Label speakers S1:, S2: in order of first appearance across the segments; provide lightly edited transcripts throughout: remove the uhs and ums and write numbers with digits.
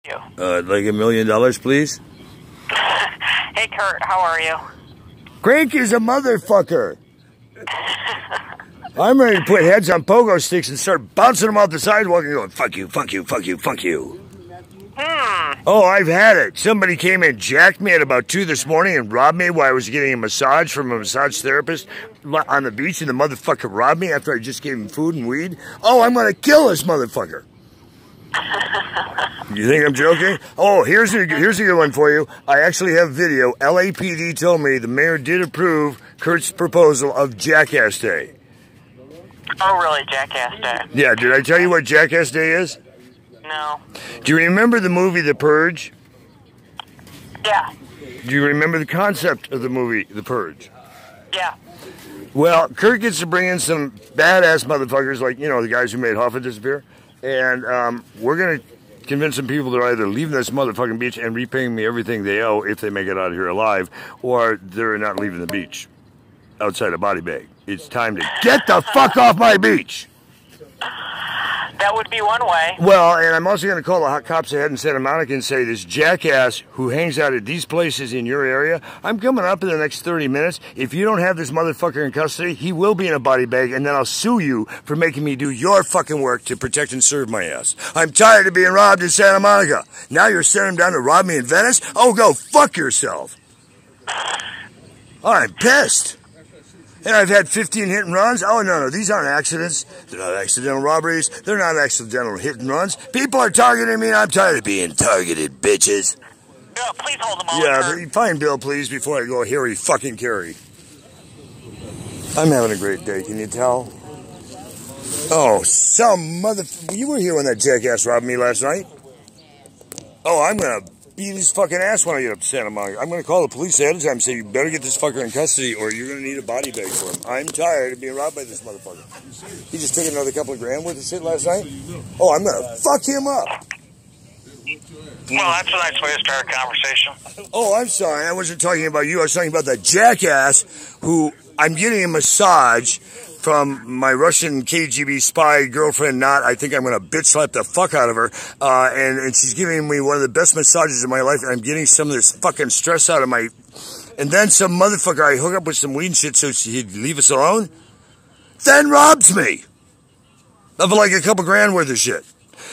S1: You.
S2: Like $1 million, please?
S1: Hey, Kurt, how are you?
S2: Crank is a motherfucker. I'm ready to put heads on pogo sticks and start bouncing them off the sidewalk and going, fuck you, fuck you, fuck you, fuck you. Oh, I've had it. Somebody came and jacked me at about 2 this morning and robbed me while I was getting a massage from a massage therapist on the beach, and the motherfucker robbed me after I just gave him food and weed. Oh, I'm going to kill this motherfucker. You think I'm joking? Oh, here's a good one for you. I actually have video. LAPD told me the mayor did approve Kurt's proposal of Jackass Day.
S1: Oh, really? Jackass Day?
S2: Yeah, did I tell you what Jackass Day is?
S1: No.
S2: Do you remember the movie The Purge?
S1: Yeah.
S2: Do you remember the concept of the movie The Purge?
S1: Yeah.
S2: Well, Kurt gets to bring in some badass motherfuckers like, you know, the guys who made Hoffa disappear. And we're going to convince some people they're either leaving this motherfucking beach and repaying me everything they owe if they make it out of here alive, or they're not leaving the beach outside a body bag. It's time to get the fuck off my beach.
S1: That would be one way.
S2: Well, and I'm also going to call the hot cops ahead in Santa Monica and say, this jackass who hangs out at these places in your area, I'm coming up in the next 30 minutes. If you don't have this motherfucker in custody, he will be in a body bag, and then I'll sue you for making me do your fucking work to protect and serve my ass. I'm tired of being robbed in Santa Monica. Now you're sending him down to rob me in Venice? Oh, go fuck yourself. I'm pissed. And I've had 15 hit and runs. Oh, no, these aren't accidents. They're not accidental robberies. They're not accidental hit and runs. People are targeting me, and I'm tired of being targeted, bitches.
S1: Bill, please hold them all.
S2: Yeah, find Bill, please, before I go Harry fucking Carey. I'm having a great day, can you tell? Oh, some mother... You were here when that jackass robbed me last night. Oh, I'm going to beat his fucking ass when I get up to Santa Monica. I'm going to call the police ahead of time and say, you better get this fucker in custody or you're going to need a body bag for him. I'm tired of being robbed by this motherfucker. He just took another couple of grand worth of shit last night. Oh, I'm going to fuck him up.
S1: Well, that's a nice way to start a conversation.
S2: Oh, I'm sorry. I wasn't talking about you. I was talking about that jackass who I'm getting a massage from my Russian KGB spy girlfriend, Not. I think I'm going to bitch slap the fuck out of her. And she's giving me one of the best massages of my life. And I'm getting some of this fucking stress out of my... And then some motherfucker I hook up with some weed and shit so he'd leave us alone. Then robs me of like a couple grand worth of shit.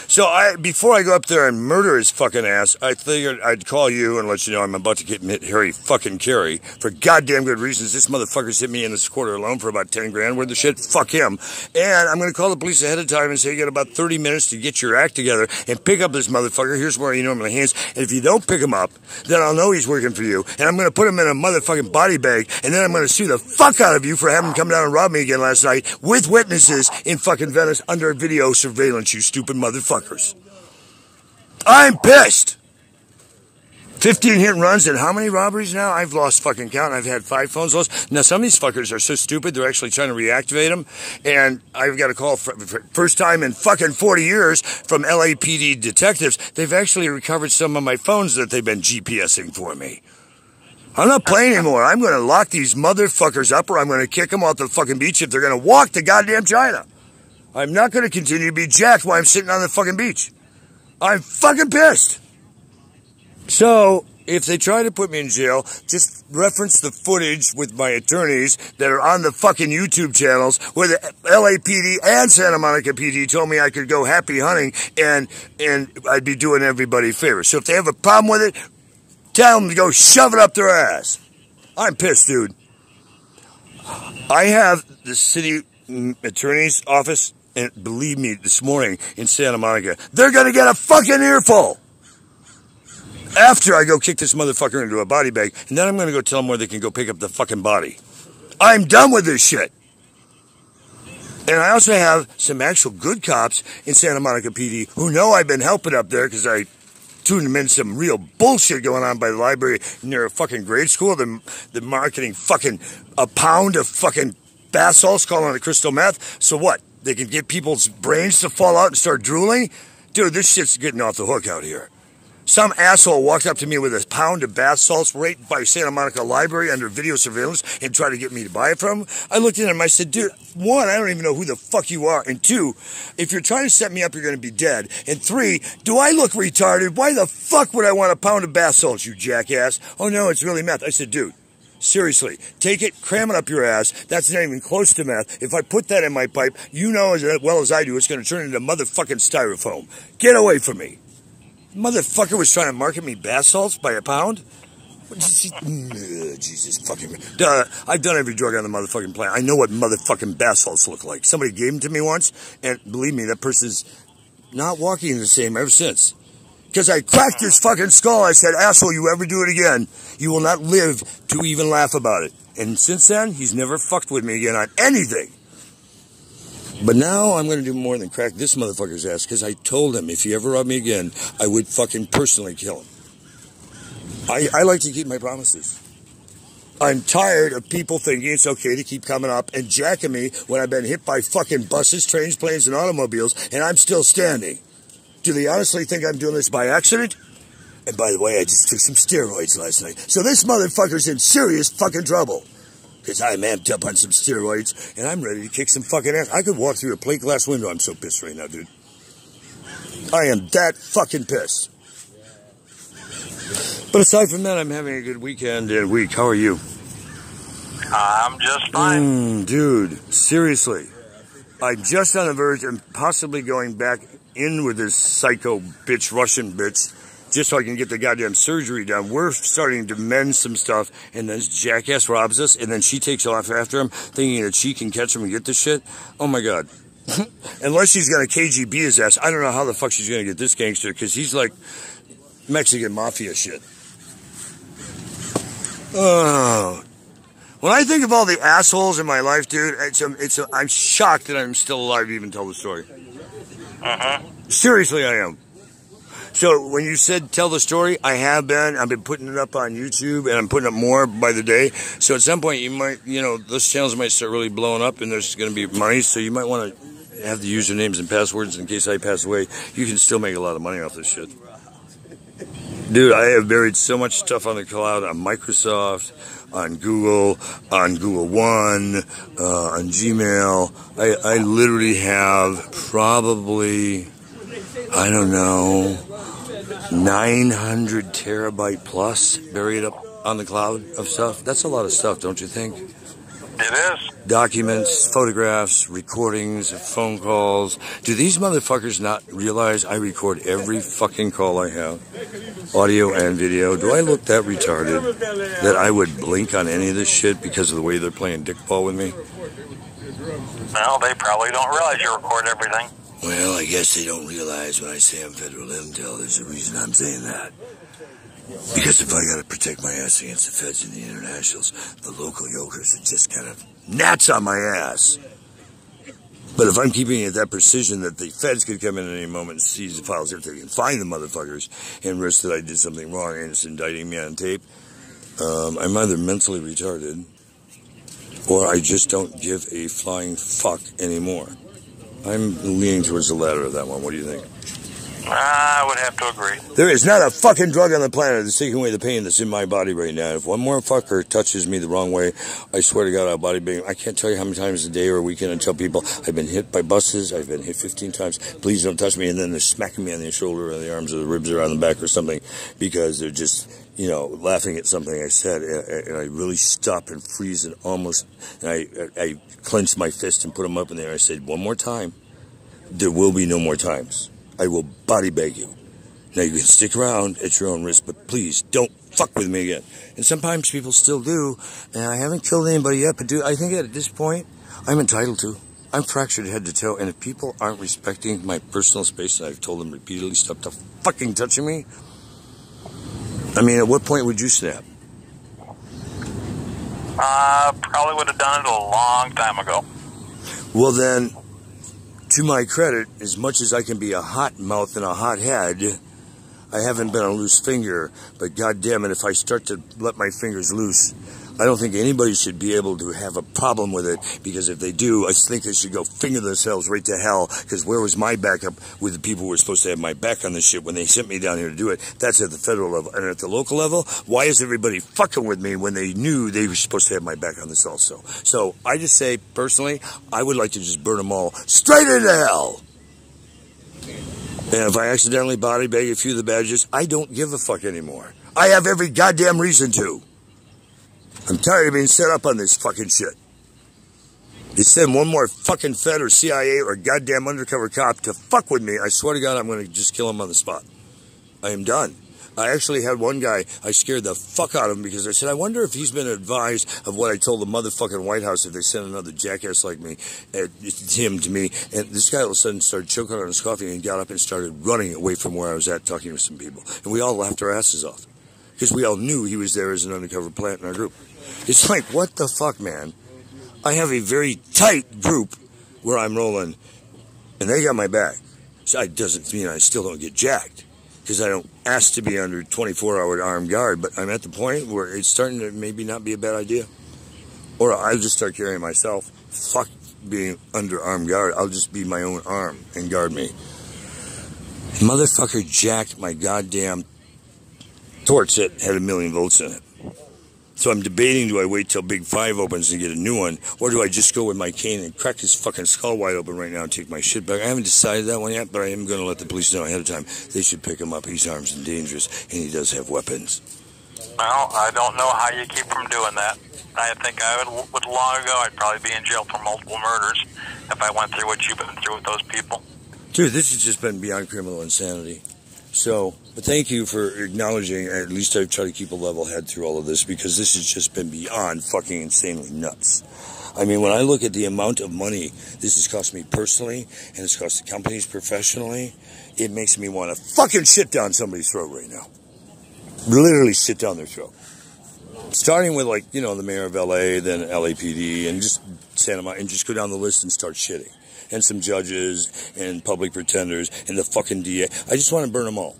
S2: So before I go up there and murder his fucking ass, I figured I'd call you and let you know I'm about to get hit Harry fucking Carey for goddamn good reasons. This motherfucker's hit me in this quarter alone for about 10 grand worth of shit. Fuck him. And I'm going to call the police ahead of time and say you got about 30 minutes to get your act together and pick up this motherfucker. Here's where he normally hangs. And if you don't pick him up, then I'll know he's working for you. And I'm going to put him in a motherfucking body bag. And then I'm going to sue the fuck out of you for having him come down and rob me again last night with witnesses in fucking Venice under video surveillance, you stupid motherfuckers. I'm pissed. 15 hit and runs and how many robberies now? I've lost fucking count. I've had 5 phones lost. Now, some of these fuckers are so stupid, they're actually trying to reactivate them. And I've got a call for first time in fucking 40 years from LAPD detectives. They've actually recovered some of my phones that they've been GPSing for me. I'm not playing anymore. I'm going to lock these motherfuckers up or I'm going to kick them off the fucking beach if they're going to walk to goddamn China. I'm not going to continue to be jacked while I'm sitting on the fucking beach. I'm fucking pissed. So, if they try to put me in jail, just reference the footage with my attorneys that are on the fucking YouTube channels where the LAPD and Santa Monica PD told me I could go happy hunting and I'd be doing everybody a favor. So if they have a problem with it, tell them to go shove it up their ass. I'm pissed, dude. I have the city attorney's office, and believe me, this morning in Santa Monica, they're going to get a fucking earful after I go kick this motherfucker into a body bag, and then I'm going to go tell them where they can go pick up the fucking body. I'm done with this shit. And I also have some actual good cops in Santa Monica PD who know I've been helping up there because I tuned them in some real bullshit going on by the library near a fucking grade school. They're marketing fucking a pound of fucking bath salts, calling it crystal meth. So what? They can get people's brains to fall out and start drooling? Dude, this shit's getting off the hook out here. Some asshole walked up to me with a pound of bath salts right by Santa Monica Library under video surveillance and tried to get me to buy it from him. I looked at him, I said, dude, one, I don't even know who the fuck you are. And two, if you're trying to set me up, you're going to be dead. And three, do I look retarded? Why the fuck would I want a pound of bath salts, you jackass? Oh, no, it's really meth. I said, dude, seriously, take it, cram it up your ass. That's not even close to meth. If I put that in my pipe, you know as well as I do, it's going to turn into motherfucking styrofoam. Get away from me. Motherfucker was trying to market me bath salts by a pound? Jesus fucking... I've done every drug on the motherfucking planet. I know what motherfucking bath salts look like. Somebody gave them to me once, and believe me, that person's not walking the same ever since. Because I cracked his fucking skull. I said, asshole, you ever do it again, you will not live to even laugh about it. And since then, he's never fucked with me again on anything. But now I'm going to do more than crack this motherfucker's ass, because I told him if he ever robbed me again, I would fucking personally kill him. I like to keep my promises. I'm tired of people thinking it's okay to keep coming up and jacking me when I've been hit by fucking buses, trains, planes, and automobiles, and I'm still standing. Do they honestly think I'm doing this by accident? And by the way, I just took some steroids last night. So this motherfucker's in serious fucking trouble. Because I'm amped up on some steroids, and I'm ready to kick some fucking ass. I could walk through a plate glass window. I'm so pissed right now, dude. I am that fucking pissed. But aside from that, I'm having a good weekend and week. How are you?
S1: I'm just fine.
S2: Dude, seriously. I'm just on the verge of possibly going back in with this psycho bitch, Russian bitch, just so I can get the goddamn surgery done. We're starting to mend some stuff, and this jackass robs us, and then she takes off after him, thinking that she can catch him and get this shit. Oh my god. Unless she's got a KGB his ass, I don't know how the fuck she's gonna get this gangster, because he's like Mexican mafia shit. Oh. When I think of all the assholes in my life, dude, I'm shocked that I'm still alive to even tell the story. Seriously, I am. So when you said tell the story, I've been putting it up on YouTube, and I'm putting up more by the day. So at some point, you might, those channels might start really blowing up, and there's going to be money. So you might want to have the usernames and passwords in case I pass away. You can still make a lot of money off this shit. Dude, I have buried so much stuff on the cloud, on Microsoft, on Google One, on Gmail. I literally have probably, I don't know, 900 terabyte plus buried up on the cloud of stuff. That's a lot of stuff, don't you think?
S1: It is.
S2: Documents, photographs, recordings, phone calls. Do these motherfuckers not realize I record every fucking call I have? Audio and video. Do I look that retarded that I would blink on any of this shit because of the way they're playing dickball with me?
S1: Well, they probably don't realize you record everything.
S2: Well, I guess they don't realize when I say I'm federal intel, there's a reason I'm saying that. Because if I gotta protect my ass against the feds and the internationals, the local yokers are just kind of gnats on my ass. But if I'm keeping it that precision that the feds could come in at any moment and seize the files if they can find the motherfuckers and risk that I did something wrong and it's indicting me on tape, I'm either mentally retarded or I just don't give a flying fuck anymore. I'm leaning towards the latter of that one. What do you think?
S1: I would have to agree.
S2: There is not a fucking drug on the planet that's taking away the pain that's in my body right now. If one more fucker touches me the wrong way, I swear to God, I'll body bang. I can't tell you how many times a day or a weekend I tell people, I've been hit by buses, I've been hit 15 times, please don't touch me, and then they're smacking me on the shoulder or the arms or the ribs or on the back or something because they're just, laughing at something I said, and I really stop and freeze and I clench my fist and put them up in there. I said, one more time, there will be no more times. I will body bag you. Now you can stick around at your own risk, but please don't fuck with me again. And sometimes people still do, and I haven't killed anybody yet, but dude, I think at this point, I'm entitled to. I'm fractured head to toe, and if people aren't respecting my personal space, and I've told them repeatedly, stop the fucking touching me, I mean, at what point would you snap?
S1: Probably would have done it a long time ago.
S2: Well then, to my credit, as much as I can be a hot mouth and a hot head, I haven't been a loose finger, but goddamn it, if I start to let my fingers loose, I don't think anybody should be able to have a problem with it, because if they do, I think they should go finger themselves right to hell, because where was my backup with the people who were supposed to have my back on this shit when they sent me down here to do it? That's at the federal level. And at the local level, why is everybody fucking with me when they knew they were supposed to have my back on this also? So I just say, personally, I would like to just burn them all straight into hell. And if I accidentally body bag a few of the badges, I don't give a fuck anymore. I have every goddamn reason to. I'm tired of being set up on this fucking shit. You send one more fucking Fed or CIA or goddamn undercover cop to fuck with me, I swear to God, I'm going to just kill him on the spot. I am done. I actually had one guy, I scared the fuck out of him because I said, I wonder if he's been advised of what I told the motherfucking White House if they send another jackass like me, him to me. And this guy all of a sudden started choking on his coffee and got up and started running away from where I was at talking to some people. And we all laughed our asses off because we all knew he was there as an undercover plant in our group. It's like, what the fuck, man? I have a very tight group where I'm rolling, and they got my back. So it doesn't mean I still don't get jacked, because I don't ask to be under 24-hour armed guard, but I'm at the point where it's starting to maybe not be a bad idea. Or I'll just start carrying myself. Fuck being under armed guard. I'll just be my own arm and guard me. Motherfucker jacked my goddamn torch that had 1,000,000 volts in it. So I'm debating, do I wait till Big 5 opens and get a new one, or do I just go with my cane and crack his fucking skull wide open right now and take my shit back? I haven't decided that one yet, but I am going to let the police know ahead of time. They should pick him up. He's armed and dangerous, and he does have weapons.
S1: Well, I don't know how you keep from doing that. I think I would long ago, I'd probably be in jail for multiple murders if I went through what you've been through with those people.
S2: Dude, this has just been beyond criminal insanity. So, but thank you for acknowledging, at least I've tried to keep a level head through all of this, because this has just been beyond fucking insanely nuts. I mean, when I look at the amount of money this has cost me personally, and it's cost the companies professionally, it makes me want to fucking shit down somebody's throat right now. Literally shit down their throat. Starting with, like, you know, the mayor of LA, then LAPD, and just Santa Monica, and just go down the list and start shitting. And some judges, and public pretenders, and the fucking DA. I just want to burn them all.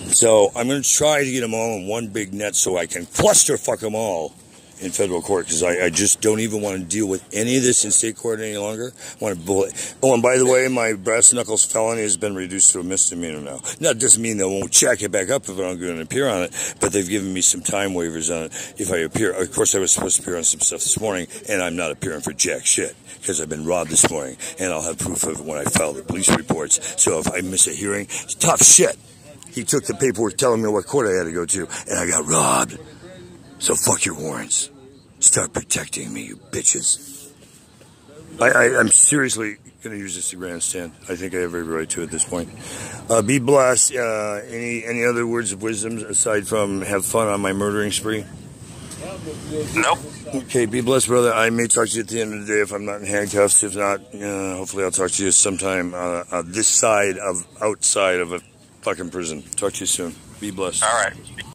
S2: So I'm going to try to get them all in one big net so I can clusterfuck them all in federal court, because I just don't even want to deal with any of this in state court any longer. I want to bullet. Oh, and by the way, my brass knuckles felony has been reduced to a misdemeanor now. That doesn't mean they won't check it back up if I don't go and appear on it, but they've given me some time waivers on it if I appear. Of course, I was supposed to appear on some stuff this morning, and I'm not appearing for jack shit, because I've been robbed this morning, and I'll have proof of it when I file the police reports. So if I miss a hearing, it's tough shit. He took the paperwork telling me what court I had to go to, and I got robbed. So fuck your warrants. Start protecting me, you bitches. I'm seriously going to use this to grandstand. I think I have every right to at this point. Be blessed. Any other words of wisdom aside from have fun on my murdering spree?
S1: Nope.
S2: Okay, be blessed, brother. I may talk to you at the end of the day if I'm not in handcuffs. If not, hopefully I'll talk to you sometime outside of a fucking prison. Talk to you soon. Be blessed.
S1: All right.